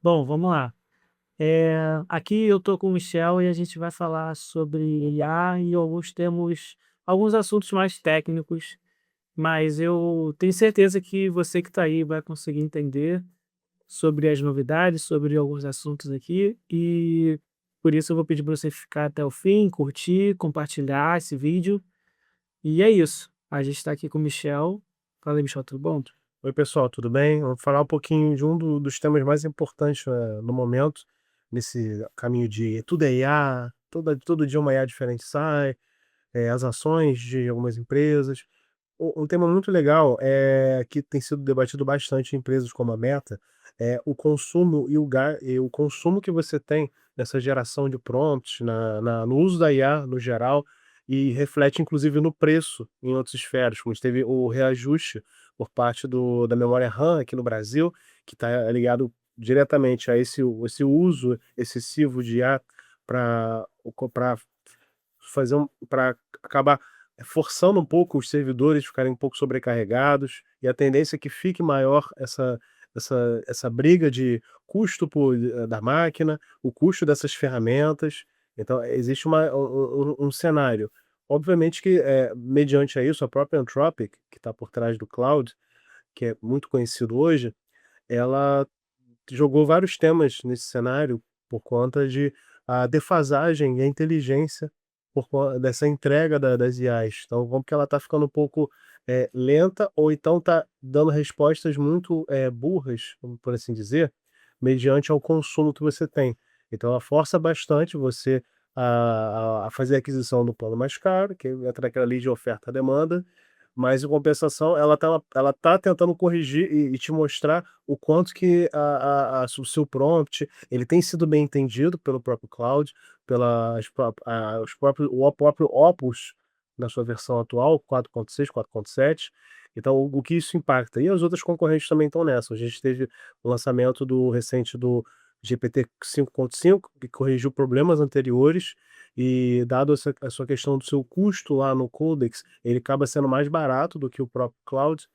Bom, vamos lá. Aqui eu tô com o Michel e a gente vai falar sobre IA e alguns assuntos mais técnicos, mas eu tenho certeza que você que está aí vai conseguir entender sobre as novidades, sobre alguns assuntos aqui, e por isso eu vou pedir para você ficar até o fim, curtir, compartilhar esse vídeo. E é isso. A gente está aqui com o Michel. Fala aí, Michel, tudo bom? Oi, pessoal, tudo bem? Vamos falar um pouquinho de dos temas mais importantes, no momento, nesse caminho de tudo é IA, todo dia uma IA diferente sai, as ações de algumas empresas. Um tema muito legal, que tem sido debatido bastante em empresas como a Meta, é o consumo e o consumo que você tem nessa geração de prompts, no uso da IA no geral, e reflete inclusive no preço em outras esferas, como a gente teve o reajuste por parte da memória RAM aqui no Brasil, que está ligado diretamente a esse uso excessivo de IA para fazer para acabar forçando um pouco os servidores ficarem um pouco sobrecarregados, e a tendência é que fique maior essa briga de custo da máquina, o custo dessas ferramentas. Então existe um cenário. Obviamente que, mediante a isso, a própria Anthropic, que está por trás do cloud, que é muito conhecido hoje, ela jogou vários temas nesse cenário por conta de a defasagem e a inteligência por con dessa entrega das IAs. Então, como que ela está ficando um pouco, lenta, ou então está dando respostas muito, burras, vamos por assim dizer, mediante ao consumo que você tem. Então ela força bastante você a fazer a aquisição do plano mais caro, que entra naquela lei de oferta e demanda, mas em compensação ela tá tentando corrigir e te mostrar o quanto que o seu prompt, ele tem sido bem entendido pelo próprio cloud, pelas pró a os próprios o próprio Opus, na sua versão atual, 4.6, 4.7. Então o que isso impacta? E as outras concorrentes também estão nessa. A gente teve o lançamento recente do GPT 5.5, que corrigiu problemas anteriores, e dado a sua questão do seu custo lá no Codex, ele acaba sendo mais barato do que o próprio cloud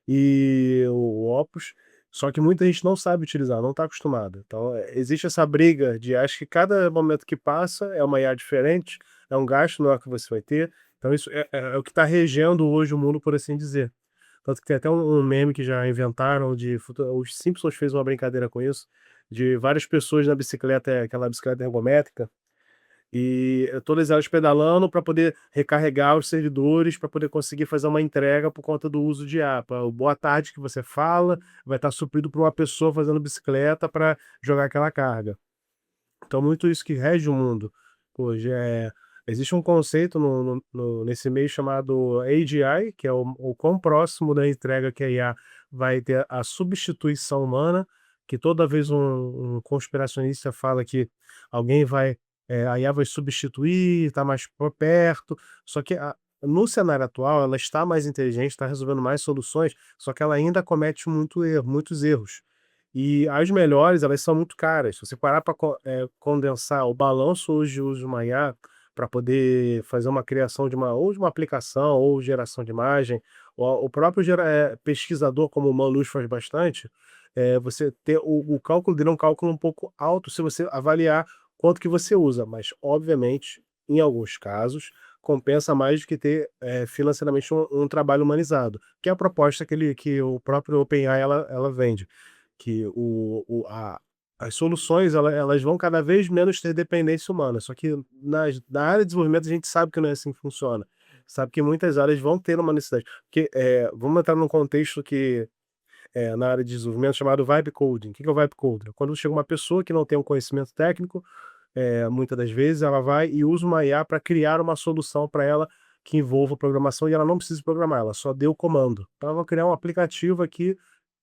e o Opus, só que muita gente não sabe utilizar, não está acostumada. Então, existe essa briga de acho que cada momento que passa é uma IA diferente, é um gasto maior que você vai ter. Então isso é o que está regendo hoje o mundo, por assim dizer. Tanto que tem até um meme que já inventaram os Simpsons fez uma brincadeira com isso, de várias pessoas na bicicleta, aquela bicicleta ergométrica, e todas elas pedalando para poder recarregar os servidores, para poder conseguir fazer uma entrega por conta do uso de IA. O boa tarde que você fala vai estar suprido por uma pessoa fazendo bicicleta para jogar aquela carga. Então muito isso que rege o mundo hoje. Existe um conceito nesse meio chamado AGI, que é o quão próximo da entrega que a IA vai ter a substituição humana, que toda vez um conspiracionista fala que alguém a IA vai substituir, está mais por perto, só que no cenário atual ela está mais inteligente, está resolvendo mais soluções, só que ela ainda comete muitos erros. E as melhores, elas são muito caras. Se você parar para condensar o balanço hoje de uso de uma IA, para poder fazer uma criação ou de uma aplicação, ou geração de imagem, o próprio pesquisador, como o Manus faz bastante, você ter o cálculo dele é um cálculo um pouco alto se você avaliar quanto que você usa, mas obviamente, em alguns casos, compensa mais do que ter, financeiramente um trabalho humanizado, que é a proposta que o próprio OpenAI ela vende. Que as soluções elas vão cada vez menos ter dependência humana, só que na área de desenvolvimento a gente sabe que não é assim que funciona. Sabe que muitas áreas vão ter uma necessidade, porque, vamos entrar num contexto que, na área de desenvolvimento chamado vibe coding. O que que é o vibe coding? Quando chega uma pessoa que não tem um conhecimento técnico, muitas das vezes ela vai e usa uma IA para criar uma solução para ela que envolva programação, e ela não precisa programar, ela só deu o comando. Então, eu vou criar um aplicativo aqui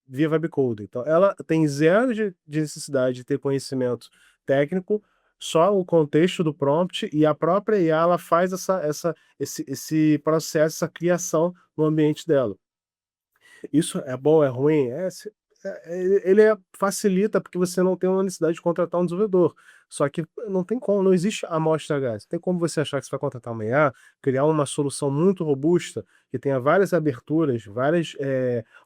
via web coding. Então, ela tem zero de necessidade de ter conhecimento técnico, só o contexto do prompt, e a própria IA ela faz esse processo, essa criação no ambiente dela. Isso é bom, é ruim? Facilita, porque você não tem uma necessidade de contratar um desenvolvedor. Só que não tem como, não existe amostra grátis. Não tem como você achar que você vai contratar uma IA, criar uma solução muito robusta, que tenha várias aberturas, várias,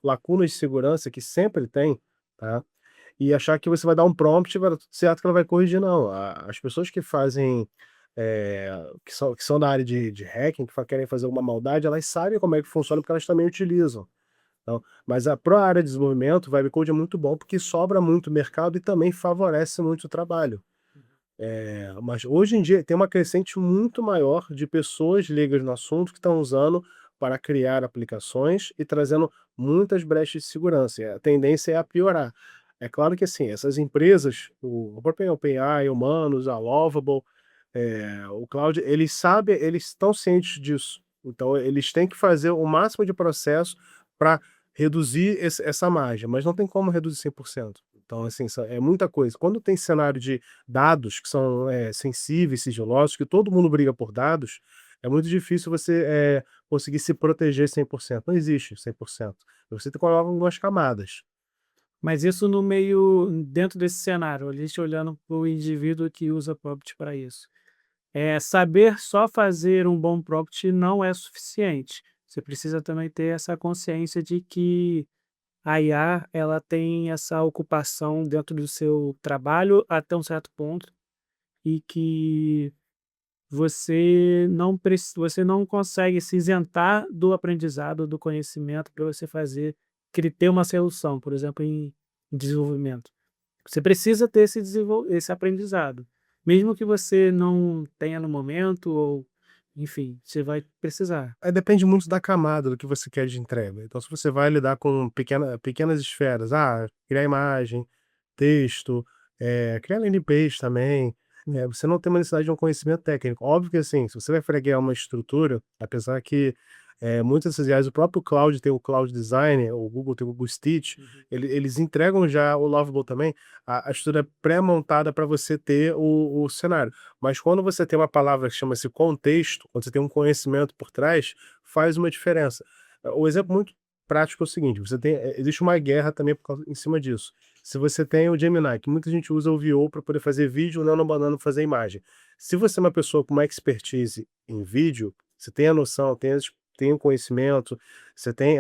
lacunas de segurança que sempre tem, tá? e achar que você vai dar um prompt e vai dar tudo certo, que ela vai corrigir, não. As pessoas que fazem, que são da área de hacking, que querem fazer uma maldade, elas sabem como é que funciona, porque elas também utilizam. Então, mas para a área de desenvolvimento, o Vibe Code é muito bom, porque sobra muito mercado e também favorece muito o trabalho. Mas hoje em dia tem uma crescente muito maior de pessoas leigas no assunto que estão usando para criar aplicações e trazendo muitas brechas de segurança. E a tendência é a piorar. É claro que assim, essas empresas, o próprio OpenAI, Humanos, a Lovable, o Cloud, eles sabem, eles estão cientes disso. Então eles têm que fazer o máximo de processo para reduzir essa margem, mas não tem como reduzir 100%. Então, assim, é muita coisa. Quando tem cenário de dados que são, sensíveis, sigilosos, que todo mundo briga por dados, é muito difícil você, conseguir se proteger 100%. Não existe 100%. Você tem que colocar algumas camadas. Mas isso no meio, dentro desse cenário, a gente olhando para o indivíduo que usa prompt para isso. Saber só fazer um bom prompt não é suficiente. Você precisa também ter essa consciência de que a IA, ela tem essa ocupação dentro do seu trabalho até um certo ponto e que você não consegue se isentar do aprendizado, do conhecimento para você fazer ter uma solução, por exemplo, em desenvolvimento. Você precisa ter esse aprendizado, mesmo que você não tenha no momento ou, enfim, você vai precisar. Aí depende muito da camada do que você quer de entrega. Então, se você vai lidar com pequenas esferas, criar imagem, texto, criar landing page também, você não tem uma necessidade de um conhecimento técnico. Óbvio que assim, se você vai freguear uma estrutura, apesar que muitas dessas IAs, o próprio Cloud tem o Cloud Designer, o Google tem o Google Stitch, Uhum. eles entregam já o Lovable também, a estrutura pré-montada para você ter o cenário. Mas quando você tem uma palavra que chama-se contexto, quando você tem um conhecimento por trás, faz uma diferença. O exemplo muito prático é o seguinte: existe uma guerra também em cima disso. Se você tem o Gemini, que muita gente usa o VO para poder fazer vídeo, o Nano Banana pra fazer imagem. Se você é uma pessoa com uma expertise em vídeo, você tem a noção, tem o conhecimento, você tem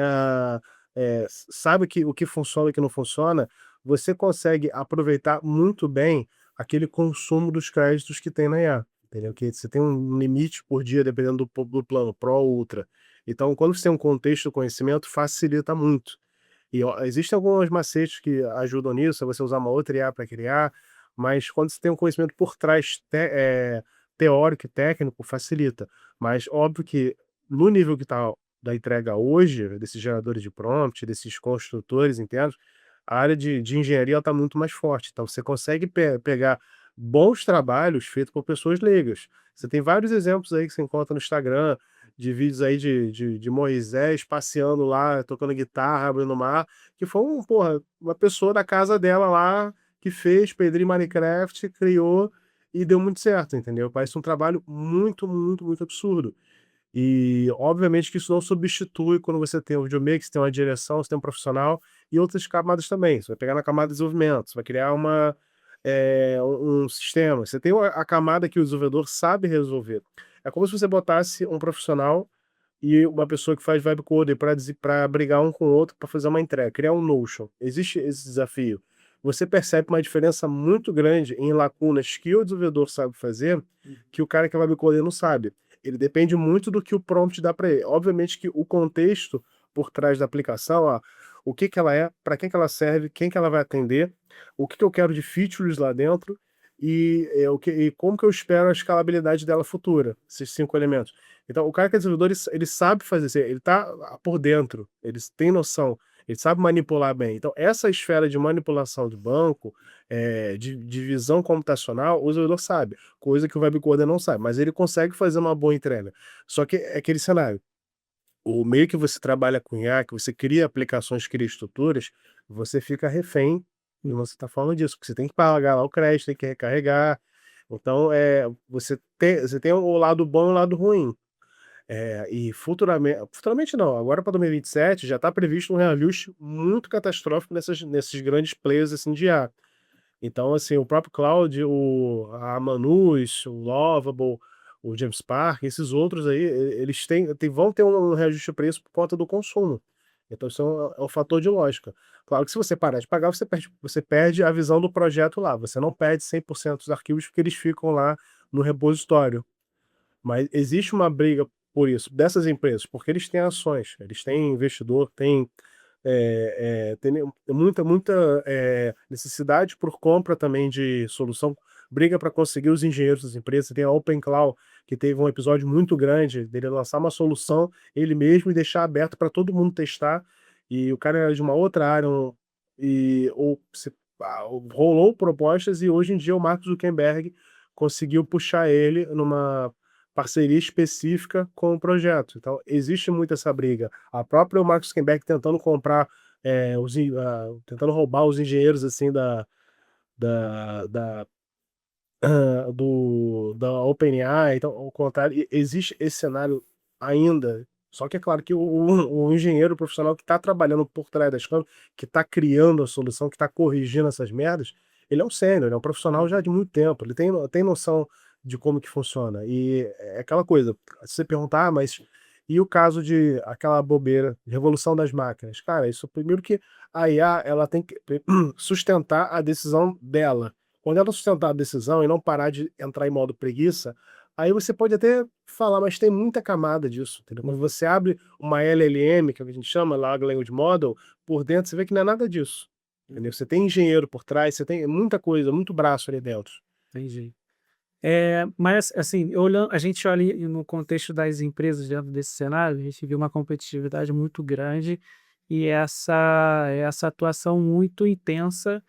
sabe o que funciona e o que não funciona, você consegue aproveitar muito bem aquele consumo dos créditos que tem na IA, entendeu? Que você tem um limite por dia, dependendo do plano Pro ou Ultra. Então, quando você tem um contexto do conhecimento, facilita muito. E ó, existem alguns macetes que ajudam nisso, é você usar uma outra IA para criar, mas quando você tem um conhecimento por trás teórico e técnico, facilita. Mas óbvio que no nível que está da entrega hoje, desses geradores de prompt, desses construtores internos, a área de engenharia está muito mais forte. Então você consegue pegar bons trabalhos feitos por pessoas leigas. Você tem vários exemplos aí que você encontra no Instagram, de vídeos aí de Moisés passeando lá, tocando guitarra, abrindo o mar, que foi uma pessoa da casa dela lá, que fez pedrinho em Minecraft, criou e deu muito certo, entendeu? Parece um trabalho muito, muito, muito absurdo. E obviamente que isso não substitui quando você tem um videomaker, você tem uma direção, você tem um profissional e outras camadas também. Você vai pegar na camada de desenvolvimento, você vai criar um sistema. Você tem a camada que o desenvolvedor sabe resolver. É como se você botasse um profissional e uma pessoa que faz vibe coding para brigar um com o outro para fazer uma entrega, criar um Notion. Existe esse desafio. Você percebe uma diferença muito grande em lacunas que o desenvolvedor sabe fazer, que o cara que é vibe coder não sabe. Ele depende muito do que o prompt dá para ele. Obviamente que o contexto por trás da aplicação, o que que ela é, para que ela serve, quem que ela vai atender, o que que eu quero de features lá dentro e como que eu espero a escalabilidade dela futura, esses 5 elementos. Então, o cara que é desenvolvedor, ele sabe fazer isso, ele tá por dentro, ele tem noção, ele sabe manipular bem. Então, essa esfera de manipulação de banco, de visão computacional, o desenvolvedor sabe, coisa que o web coder não sabe, mas ele consegue fazer uma boa entrega. Só que é aquele cenário, o meio que você trabalha com IA, que você cria aplicações, cria estruturas, você fica refém, e você está falando disso, porque você tem que pagar lá o crédito, tem que recarregar. Então, você tem o lado bom e o lado ruim. E futuramente não, agora para 2027 já está previsto um reajuste muito catastrófico nesses grandes players, assim, de IA. Então, assim, o próprio Cloud, a Manus, o Lovable, o James Park, esses outros aí, eles vão ter um reajuste de preço por conta do consumo. Então isso é um fator de lógica. Claro que se você parar de pagar, você perde a visão do projeto lá, você não perde 100% dos arquivos, porque eles ficam lá no repositório. Mas existe uma briga por isso, dessas empresas, porque eles têm ações, eles têm investidor, tem muita necessidade por compra também de solução, briga para conseguir os engenheiros das empresas. Tem a OpenClaw, que teve um episódio muito grande dele lançar uma solução ele mesmo e deixar aberto para todo mundo testar, e o cara era de uma outra área, rolou propostas, e hoje em dia o Mark Zuckerberg conseguiu puxar ele numa parceria específica com o projeto. Então existe muito essa briga. A própria Mark Zuckerberg tentando comprar, tentando roubar os engenheiros assim da, da, da OpenAI. Então, ao contrário, existe esse cenário ainda. Só que é claro que o engenheiro profissional que está trabalhando por trás das câmeras, que está criando a solução, que está corrigindo essas merdas, ele é um sênior, ele é um profissional já de muito tempo, ele tem noção de como que funciona. E é aquela coisa, se você perguntar, mas e o caso de aquela bobeira, de revolução das máquinas? Cara, isso primeiro que a IA, ela tem que sustentar a decisão dela. Quando ela sustentar a decisão e não parar de entrar em modo preguiça, aí você pode até falar, mas tem muita camada disso, entendeu? Quando você abre uma LLM, que é o que a gente chama, Large Language Model, por dentro você vê que não é nada disso, entendeu? Você tem engenheiro por trás, você tem muita coisa, muito braço ali dentro. Entendi. Mas assim, olhando, a gente olha no contexto das empresas dentro desse cenário, a gente vê uma competitividade muito grande e essa atuação muito intensa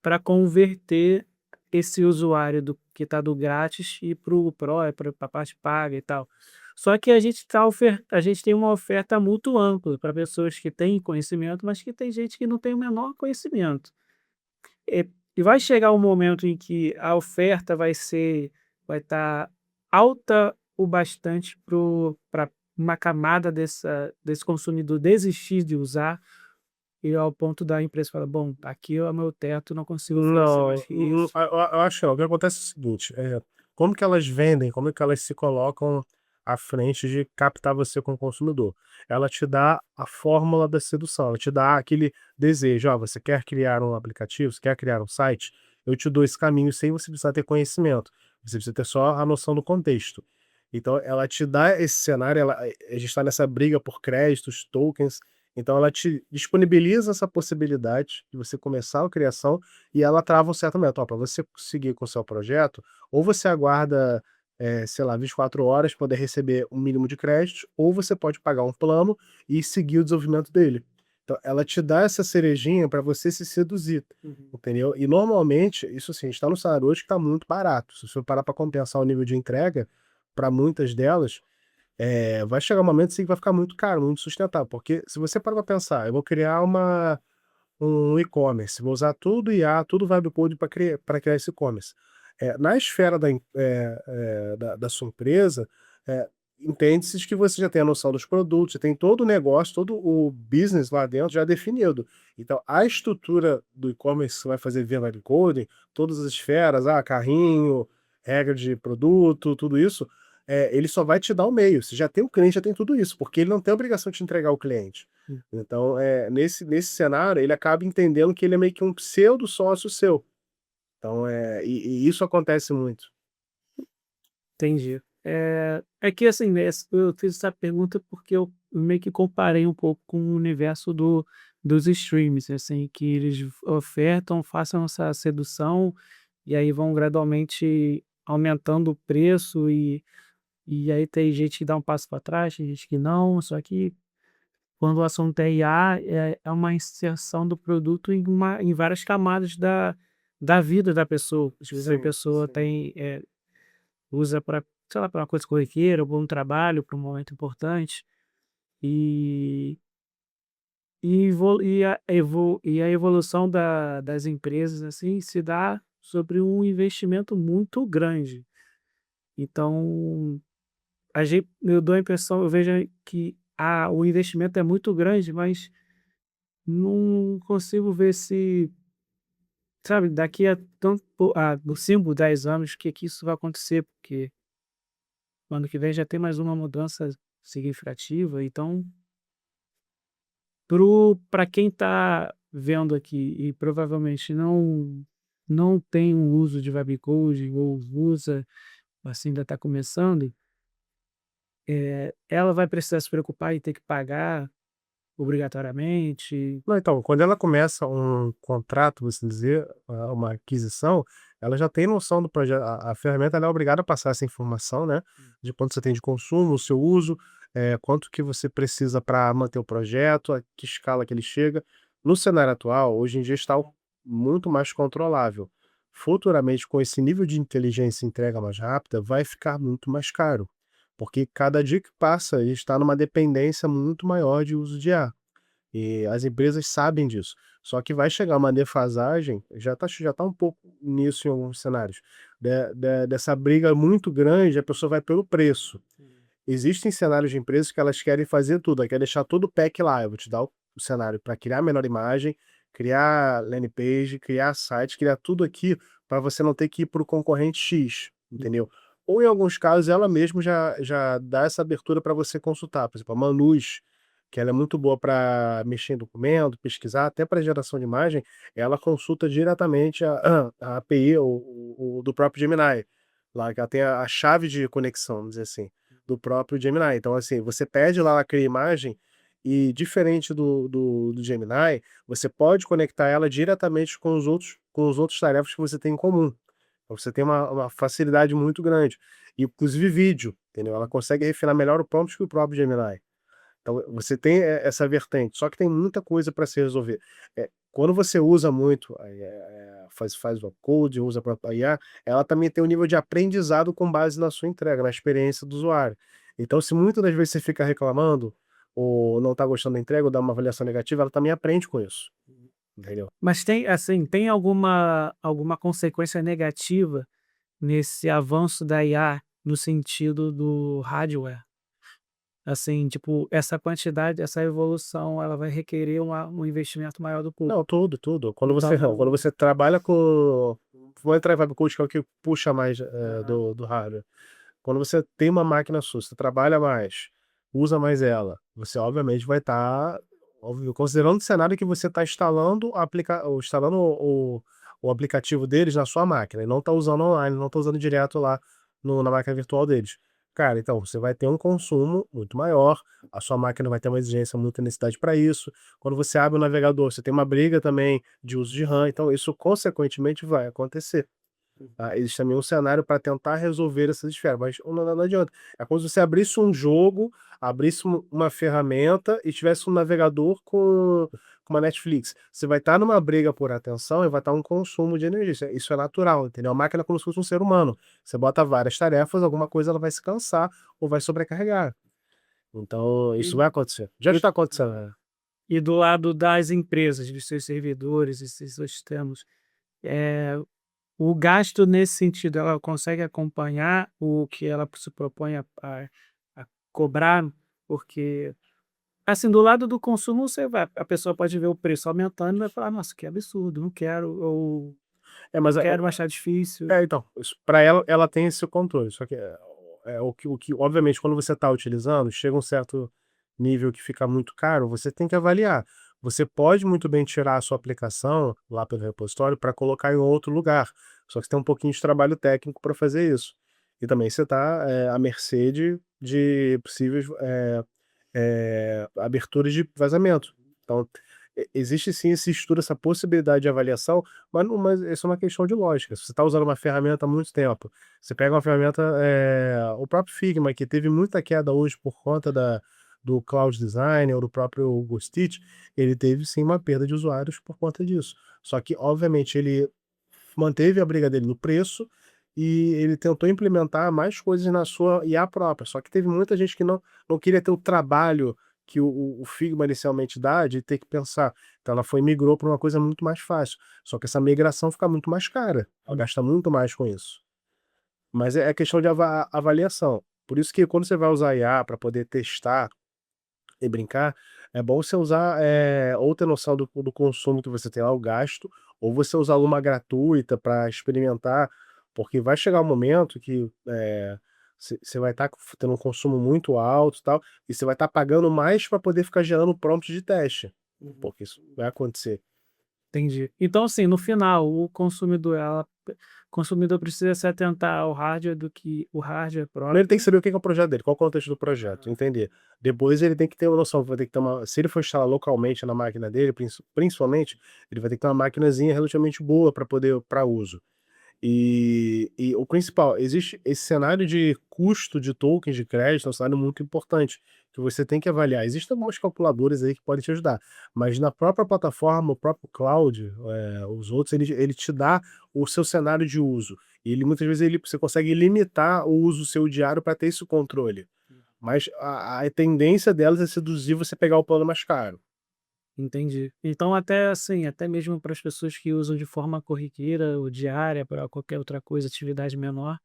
para converter esse usuário do que está do grátis e para o Pro, para a parte paga e tal. Só que a gente tem uma oferta muito ampla para pessoas que têm conhecimento, mas que tem gente que não tem o menor conhecimento. E vai chegar um momento em que a oferta vai estar alta o bastante para uma camada desse consumidor desistir de usar, e ao ponto da empresa falar: "Bom, aqui é o meu teto, não consigo oferecer mais Não, que isso". eu acho que não. O que acontece é o seguinte, como que elas vendem, como que elas se colocam à frente de captar você como consumidor? Ela te dá a fórmula da sedução, ela te dá aquele desejo: "Ó, você quer criar um aplicativo, você quer criar um site? Eu te dou esse caminho sem você precisar ter conhecimento, você precisa ter só a noção do contexto". Então ela te dá esse cenário, a gente está nessa briga por créditos, tokens, então ela te disponibiliza essa possibilidade de você começar a criação, e ela trava um certo método. Ó, para você seguir com o seu projeto, ou você aguarda, sei lá, 24 horas para poder receber um mínimo de créditos, ou você pode pagar um plano e seguir o desenvolvimento dele. Então ela te dá essa cerejinha para você se seduzir, Uhum. entendeu? E normalmente, isso assim, a gente tá no cenário hoje que está muito barato. Se você parar para compensar o nível de entrega, para muitas delas, vai chegar um momento assim que vai ficar muito caro, muito sustentável, porque se você parar pra pensar: "Eu vou criar um e-commerce, vou usar tudo IA, tudo Vibe Coding para criar esse e-commerce". Na esfera da sua empresa, eh, entende-se que você já tem a noção dos produtos, você tem todo o negócio, todo o business lá dentro já definido. Então a estrutura do e-commerce que você vai fazer via Vibe Coding, todas as esferas, carrinho, regra de produto, tudo isso, ele só vai te dar o meio. Você já tem o cliente, já tem tudo isso, porque ele não tem obrigação de te entregar o cliente. Hum. Então, nesse cenário, ele acaba entendendo que ele é meio que um pseudo sócio seu. Então, e isso acontece muito. Entendi. É que assim, né, eu fiz essa pergunta porque eu meio que comparei um pouco com o universo dos streams, assim, que eles ofertam, façam essa sedução, e aí vão gradualmente aumentando o preço, e aí tem gente que dá um passo para trás, tem gente que não. Só que quando o assunto é IA, é uma inserção do produto em várias camadas da vida da pessoa. Às vezes a Sim, pessoa sim. usa para, sei lá, para uma coisa corriqueira, ou para um trabalho, para um momento importante, e a evolução das empresas, assim, se dá sobre um investimento muito grande. Então, eu dou a impressão, eu vejo que o investimento é muito grande, mas não consigo ver se, sabe, daqui a nos 5, 10 anos, o que que isso vai acontecer, porque o ano que vem já tem mais uma mudança significativa. Então, Para quem está vendo aqui e provavelmente não tem um uso de vibe coding ou usa, assim, ainda está começando, ela vai precisar se preocupar e ter que pagar obrigatoriamente? Não, então, quando ela começa um contrato, você dizer, uma aquisição, ela já tem noção do projeto. A ferramenta ela é obrigada a passar essa informação, né, de quanto você tem de consumo, o seu uso, quanto que você precisa para manter o projeto, a que escala que ele chega. No cenário atual, hoje em dia está muito mais controlável. Futuramente, com esse nível de inteligência e entrega mais rápida, vai ficar muito mais caro, porque cada dia que passa, a gente está numa dependência muito maior de uso de IA. E as empresas sabem disso. Só que vai chegar uma defasagem, já tá um pouco nisso em alguns cenários, dessa briga muito grande, a pessoa vai pelo preço. Existem cenários de empresas que elas querem fazer tudo, quer deixar todo o pack lá, eu vou te dar o cenário para criar a melhor imagem, criar landing page, criar site, criar tudo aqui para você não ter que ir para o concorrente X, entendeu? Ou em alguns casos ela mesmo já dá essa abertura para você consultar, por exemplo, a Manus, que ela é muito boa para mexer em documento, pesquisar, até para geração de imagem, ela consulta diretamente a API o do próprio Gemini, lá que ela tem a chave de conexão, vamos dizer assim, do próprio Gemini. Então, assim, você pede lá, ela cria imagem, e diferente do Gemini, você pode conectar ela diretamente com os outros tarefas que você tem em comum. Então você tem uma facilidade muito grande. E, inclusive vídeo, entendeu? Ela consegue refinar melhor o prompt que o próprio Gemini. Então você tem essa vertente, só que tem muita coisa para se resolver. Quando você usa muito, faz o code, usa a própria IA, ela também tem um nível de aprendizado com base na sua entrega, na experiência do usuário. Então, se muitas das vezes você fica reclamando, ou não está gostando da entrega, ou dá uma avaliação negativa, ela também aprende com isso, entendeu? Mas tem, assim, tem alguma consequência negativa nesse avanço da IA no sentido do hardware? Assim, tipo, essa quantidade, essa evolução, ela vai requerer um investimento maior do público. Não, tudo, tudo. Quando você Então, não, quando você trabalha com, vou entrar em vibe coding, que é o que puxa mais, do hardware. Quando você tem uma máquina sua, você trabalha mais, usa mais ela, você obviamente vai estar, óbvio, considerando o cenário que você está instalando ou instalando o aplicativo deles na sua máquina, e não está usando online, não está usando direto lá na máquina virtual deles. Cara, então você vai ter um consumo muito maior, a sua máquina vai ter uma exigência, muita necessidade para isso. Quando você abre o navegador, você tem uma briga também de uso de RAM, então isso consequentemente vai acontecer. Existe também um cenário para tentar resolver essas esferas, mas não adianta. É como se você abrisse um jogo, abrisse uma ferramenta e tivesse um navegador com uma Netflix. Você vai estar numa briga por atenção e vai estar um consumo de energia. Isso é natural, entendeu? A máquina é como se fosse um ser humano. Você bota várias tarefas, alguma coisa ela vai se cansar ou vai sobrecarregar. Então, isso e, vai acontecer. Já e, está acontecendo, né? e do lado das empresas, dos seus servidores, esses sistemas, é, o gasto nesse sentido, ela consegue acompanhar o que ela se propõe a cobrar? Porque, assim, do lado do consumo, a pessoa pode ver o preço aumentando e vai falar, nossa, que absurdo, não quero, ou Mas quero, achar difícil. então, isso para ela tem esse controle, só que o que obviamente quando você está utilizando, chega um certo nível que fica muito caro, você tem que avaliar. Você pode muito bem tirar a sua aplicação lá pelo repositório para colocar em outro lugar, só que você tem um pouquinho de trabalho técnico para fazer isso. E também você está à mercê de possíveis, aberturas de vazamento. Então, existe sim esse estudo, essa possibilidade de avaliação, mas isso é uma questão de lógica. Se você está usando uma ferramenta há muito tempo, você pega uma ferramenta, o próprio Figma, que teve muita queda hoje por conta do Cloud Design ou do próprio Google Stitch, ele teve sim uma perda de usuários por conta disso. Só que, obviamente, ele manteve a briga dele no preço e ele tentou implementar mais coisas na sua IA própria. Só que teve muita gente que não queria ter o trabalho que o Figma inicialmente dá, de ter que pensar. Então ela migrou para uma coisa muito mais fácil. Só que essa migração fica muito mais cara. Ela gasta muito mais com isso. Mas é questão de avaliação. Por isso que quando você vai usar IA para poder testar e brincar, é bom você usar, ou ter noção do consumo que você tem lá, o gasto, ou você usar uma gratuita para experimentar, porque vai chegar um momento que, Você vai estar tendo um consumo muito alto e tal, e você vai estar pagando mais para poder ficar gerando prompt de teste, Uhum. porque isso vai acontecer. Entendi. Então, assim, no final, o consumidor precisa se atentar ao hardware do que o hardware Primeiro ele tem que próprio. saber o que é o projeto dele, qual o contexto do projeto, Aham. entender. Depois ele tem que ter uma noção, vai ter que ter uma se ele for instalar localmente na máquina dele, principalmente, ele vai ter que ter uma maquinazinha relativamente boa para poder para uso. E o principal, existe esse cenário de custo de tokens de crédito, é um cenário muito importante, que você tem que avaliar. Existem algumas calculadoras aí que podem te ajudar, mas na própria plataforma, o próprio cloud, os outros, ele te dá o seu cenário de uso. E ele muitas vezes você consegue limitar o uso seu diário para ter esse controle. Mas a tendência delas é seduzir você pegar o plano mais caro. Entendi. Então até assim, até mesmo para as pessoas que usam de forma corriqueira ou diária para qualquer outra coisa, atividade menor,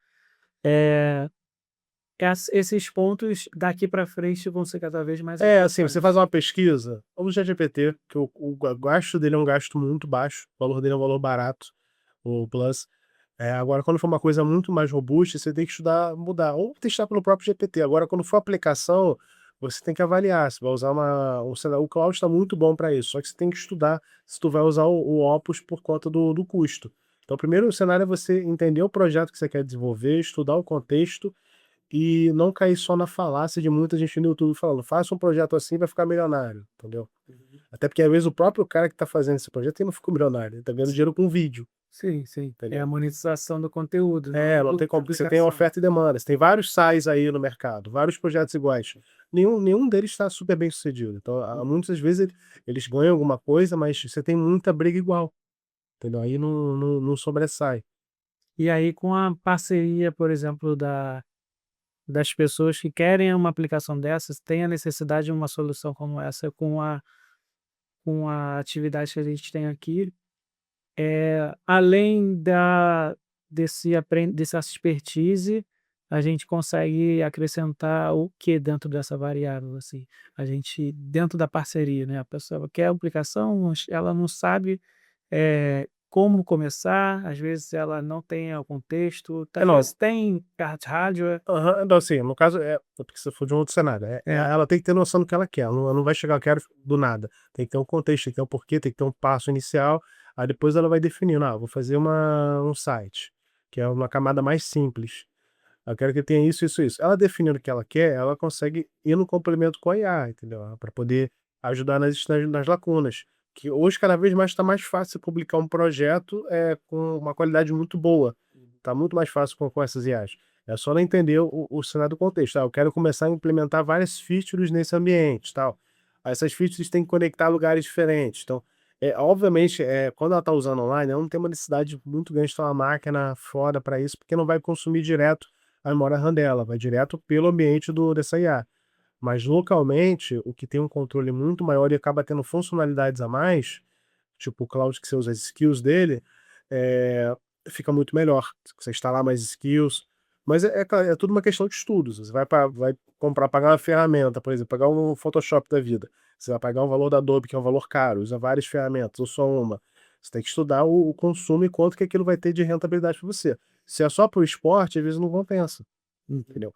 eh, esses pontos daqui para frente vão ser cada vez mais É, assim, você faz importantes. uma pesquisa, usa o ChatGPT, que o gasto dele é um gasto muito baixo, o valor dele é um valor barato, o Plus. Agora quando for uma coisa muito mais robusta, você tem que estudar, mudar, ou testar pelo próprio GPT. Agora quando for aplicação, você tem que avaliar, você vai usar o cloud está muito bom para isso, só que você tem que estudar se tu vai usar o Opus por conta do custo. Então, o primeiro cenário é você entender o projeto que você quer desenvolver, estudar o contexto e não cair só na falácia de muita gente no YouTube falando: "Faça um projeto assim, vai ficar milionário", entendeu? Uhum. Até porque às vezes o próprio cara que tá fazendo esse projeto ele não ficou milionário, ele tá ganhando dinheiro com vídeo, Sim, sim. É a entendeu? monetização do conteúdo, não É, não do tem da como, porque você tem aplicação. oferta e demanda, você tem vários SaaS aí no mercado, vários projetos iguais. Nenhum deles está super bem sucedido. Então, Uhum. muitas vezes eles ganham alguma coisa, mas você tem muita briga igual, entendeu? Aí não sobressai. E aí com a parceria, por exemplo, das pessoas que querem uma aplicação dessas, tem a necessidade de uma solução como essa com a atividade que a gente tem aqui, além dessa expertise, a gente consegue acrescentar o que dentro dessa variável, assim? A gente dentro da parceria, né, a pessoa quer a aplicação, mas ela não sabe, como começar, às vezes ela não tem o contexto, às Não. vezes tem hardware. Aham. Não, assim, no caso, porque você for de um outro cenário, É. ela tem que ter noção do que ela não vai chegar: "Eu quero", do nada. Tem que ter um contexto, tem que ter um porquê, tem que ter um passo inicial, aí depois ela vai definindo: "Ah, vou fazer um site", que é uma camada mais simples. "Eu quero que tenha isso, isso, isso". Ela definindo o que ela quer, ela consegue ir no complemento com a IA, entendeu? Para poder ajudar nas lacunas. Que hoje cada vez mais está mais fácil publicar um projeto, com uma qualidade muito boa. Tá muito mais fácil com essas IAs. É só ela entender o cenário do contexto. "Ah, eu quero começar a implementar várias features nesse ambiente, tal. Aí essas features têm que conectar lugares diferentes". Então, obviamente, quando ela está usando online, ela não tem uma necessidade muito grande de ter uma máquina fora para isso, porque não vai consumir direto a memória RAM dela, vai direto pelo ambiente dessa IA. Mas localmente, o que tem um controle muito maior e acaba tendo funcionalidades a mais, tipo o cloud que você usa as skills dele, eh, fica muito melhor. Você instalar mais skills, mas claro, é tudo uma questão de estudos. Você vai comprar, pagar uma ferramenta, por exemplo, pagar um Photoshop da vida. Você vai pagar um valor da Adobe, que é um valor caro, usa várias ferramentas ou só uma. Você tem que estudar o consumo e quanto que aquilo vai ter de rentabilidade para você. Se é só para o esporte, às vezes não compensa. Uhum. Entendeu?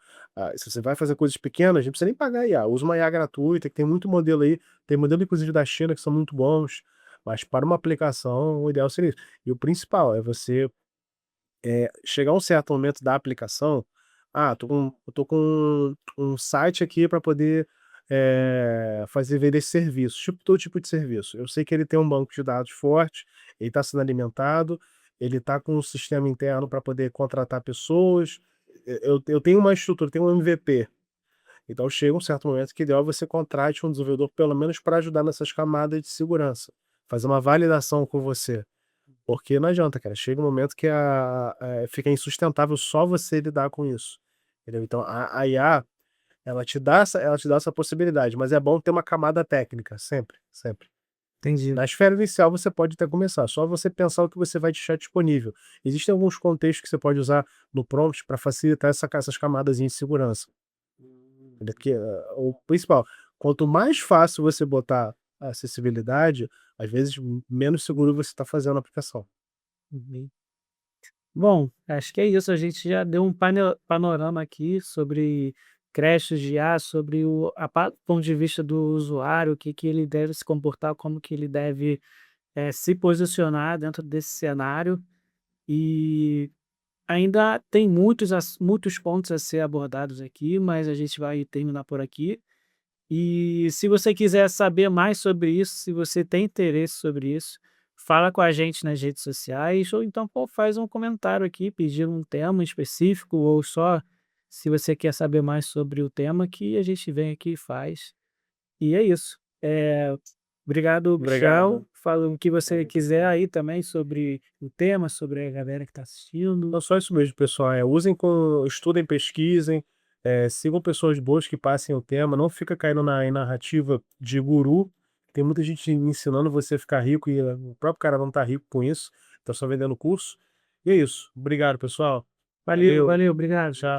Se você vai fazer coisas pequenas, não precisa nem pagar IA, usa uma IA gratuita, que tem muito modelo aí, tem modelo inclusive da China que são muito bons, mas para uma aplicação o ideal seria isso. E o principal é você, chegar a um certo momento da aplicação, eu tô com um site aqui para poder, fazer vender esse serviço, tipo todo tipo de serviço. Eu sei que ele tem um banco de dados forte, ele está sendo alimentado, ele está com um sistema interno para poder contratar pessoas, eu tenho uma estrutura, tenho um MVP. Então chega um certo momento que o ideal é você contrate um desenvolvedor pelo menos para ajudar nessas camadas de segurança, fazer uma validação com você, porque não adianta, cara, chega um momento que fica insustentável só você lidar com isso, entendeu. Então a IA, ela te dá essa possibilidade, mas é bom ter uma camada técnica, sempre, sempre. Entendi. Na esfera inicial você pode até começar, só você pensar o que você vai deixar disponível. Existem alguns contextos que você pode usar no prompt para facilitar essas camadazinhas de segurança. Hum. Entendeu? Que, o principal, quanto mais fácil você botar a acessibilidade, às vezes menos seguro você está fazendo a aplicação. Uhum. Bom, acho que é isso. A gente já deu um panorama aqui sobre creches de IA, sobre ponto de vista do usuário, o que, que ele deve se comportar, como que ele deve se posicionar dentro desse cenário. E ainda tem muitos pontos a ser abordados aqui, mas a gente vai terminar por aqui. E se você quiser saber mais sobre isso, se você tem interesse sobre isso, fala com a gente nas redes sociais, ou então pô, faz um comentário aqui pedindo um tema específico, ou só se você quer saber mais sobre o tema, que a gente vem aqui e faz. E é isso. Obrigado, Michel. Obrigado. Fala o que você quiser aí também sobre o tema, sobre a galera que está assistindo. Não, só isso mesmo, pessoal. Estudem, pesquisem, sigam pessoas boas que passem o tema, não fica caindo em narrativa de guru. Tem muita gente ensinando você a ficar rico e o próprio cara não tá rico com isso, tá só vendendo curso. E é isso. Obrigado, pessoal. Valeu, Valeu. valeu, obrigado. Tchau.